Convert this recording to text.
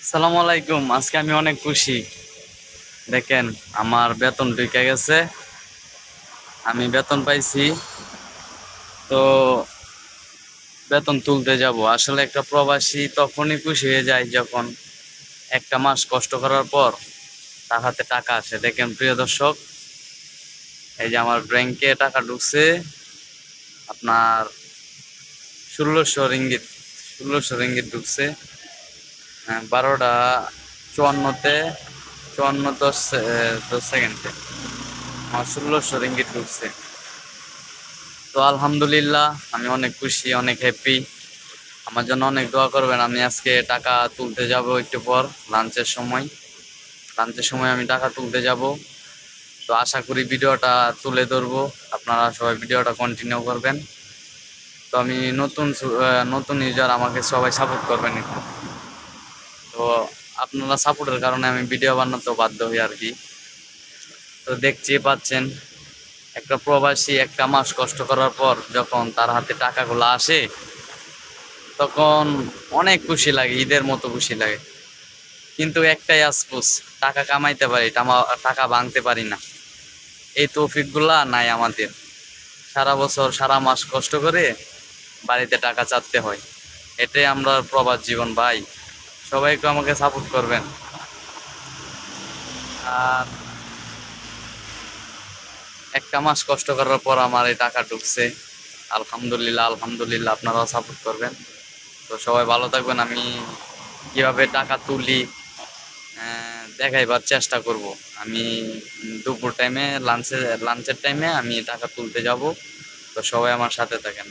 আসসালামু আলাইকুম। আজকে আমি অনেক খুশি। দেখেন, আমার বেতন ঢুকে গেছে, আমি বেতন পাইছি। তো বেতন তুলতে যাব। আসলে একটা প্রবাসী তখনই খুশি হয়ে যায় যখন একটা মাস কষ্ট করার পর তার হাতে টাকা আসে। দেখেন প্রিয় দর্শক, এই যে আমার ব্যাংকে টাকা ঢুকছে আপনার 1600 রিঙ্গিত। 1600 রিঙ্গিত ঢুকছে 12টা 54-তে 54 10 সেকেন্ডে আমার 1600 রিঙ্গিত ঢুকছে। তো আলহামদুলিল্লাহ, আমি অনেক খুশি, অনেক হ্যাপি। আমার জন্য অনেক দোয়া করবেন। আমি আজকে টাকা তুলতে যাব একটু পর, লাঞ্চের সময় আমি টাকা তুলতে যাব। তো আশা করি ভিডিওটা তুলে ধরবো, আপনারা সবাই ভিডিওটা কন্টিনিউ করবেন। তো আমি নতুন ইউজার, আমাকে সবাই সাপোর্ট করবেন একটু। তো আপনারা সাপোর্টের কারণে আমি ভিডিও বানাতে বাধ্য হই আর কি। তো দেখতে পাচ্ছেন, একটা প্রবাসী একটা মাস কষ্ট করার পর যখন তার হাতে টাকাগুলো আসে, তখন অনেক খুশি লাগে, ঈদের মতো খুশি লাগে। কিন্তু একটাই আফসোস, টাকা কামাইতে পারি, টাকা ভাঙতে পারি না। এই তৌফিকগুলা নাই আমাদের। সারা বছর সারা মাস কষ্ট করে বাড়িতে টাকা চাচ্ছে হয়। এটাই আমরা প্রবাস জীবন ভাই। সবাই একটু আমাকে সাপোর্ট করবেন। আর একটা মাস কষ্ট করার পর আমার এই টাকা ঢুকছে। আলহামদুলিল্লাহ, আলহামদুলিল্লাহ, আপনারাও সাপোর্ট করবেন। তো সবাই ভালো থাকবেন। আমি কিভাবে টাকা তুলি দেখাইবার চেষ্টা করব। আমি দুপুর টাইমে লাঞ্চের টাইমে আমি টাকা তুলতে যাব। তো সবাই আমার সাথে থাকেন।